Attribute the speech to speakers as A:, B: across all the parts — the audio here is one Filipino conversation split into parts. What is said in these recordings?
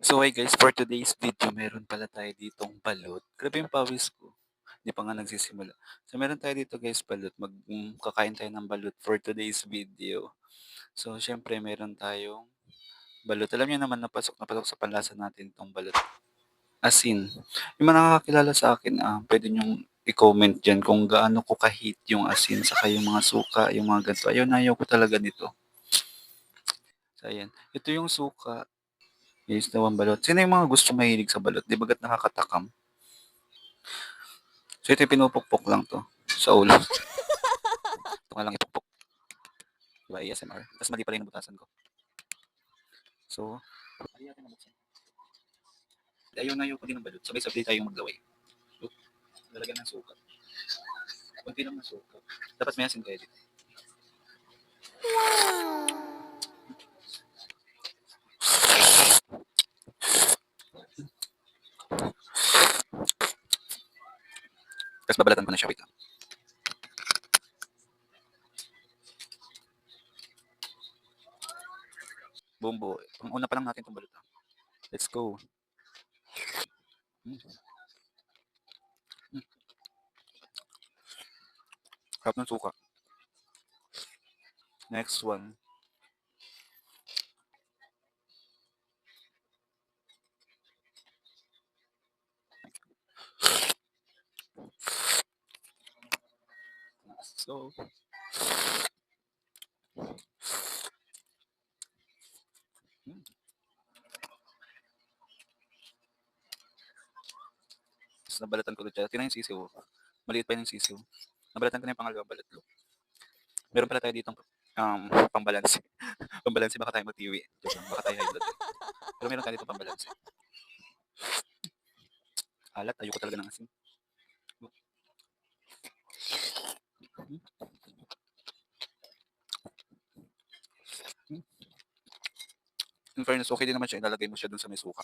A: So hi guys, for today's video meron pala tayo ditong balot. Grabe yung pawis ko. Hindi pa nga nagsisimula. So meron tayo dito guys balot. Kakain tayo ng balot for today's video. So syempre meron tayong balot. Alam niyo naman na pasok sa panlasa natin tong balot. Asin. Yung mga nakakakilala sa akin, pwede niyong i-comment dyan kung gaano ko kahit yung asin, saka yung mga suka, yung mga ganito. Ayaw ko talaga nito. So ayan. Ito yung suka. Yes, dalawang balot. Sino yung mga gustong mahilig sa balot? Di bagat nakakatakam? So ito yung pinupukpok lang to sa ulo. Ito nga lang ipukpok. Diba, ASMR? Tapos mali pala yung nabutasan ko. So, ayaw ko din ng balot. Sabay-sabay tayong maglaway. So, lalagyan ng suka. Kunti lang ng suka. Dapat may asin kayo dito. Tapos babalatan ko na siya. Wait lang. Buong buo. Ang una pa lang natin itong balot. Let's go. Mm. Mm. Harap ng suka. Next one. So, mm. Tapos nabalatan ko ulit siya. Tingnan yung sisiw. Maliit pa yung sisiw. Nabalatan ko na yung pangalawang balat. Meron pala tayo ditong pambalanse. Pambalanse baka tayo mag-tiwi. Baka tayo high blood. Pero meron tayo dito pambalanse. Alat, ayoko talaga ng asin. In fairness, okay din naman siya. Ilalagay mo siya dun sa may suka.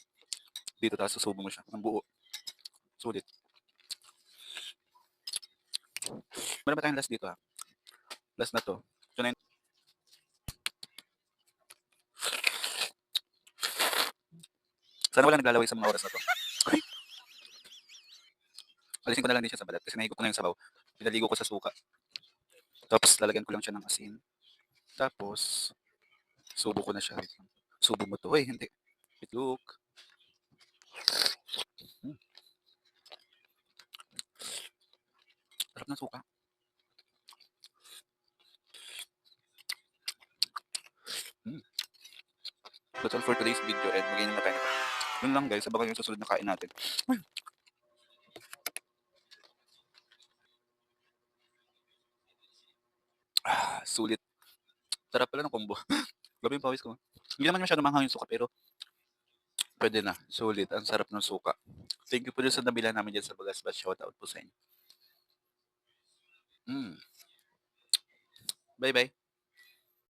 A: Dito, tapos susubo mo siya. Ang buo. Sulit. Meron ba tayong last dito ha? Last na to. Ito na yun. Sana wala naglalaway sa mga oras na to. Alisin ko na lang din siya sa balat kasi nahigop ko na yung sabaw. Pinaligo ko sa suka. Tapos lalagyan ko lang siya ng asin. Tapos, subo ko na siya. Subo mo to. Uy, hindi. Itlog. Sarap ng suka. That's all for today's video and mag-inom na tayo nito. Yun lang guys, abangan yung susunod na kain natin. Sulit. Sarap pala ng combo. Grabe yung pawis ko. Hindi naman masyado manghang yung suka pero pwede na. Sulit. Ang sarap ng suka. Thank you po sa nabila namin dyan sa Bagasbas. Shoutout po sa inyo. Bye-bye.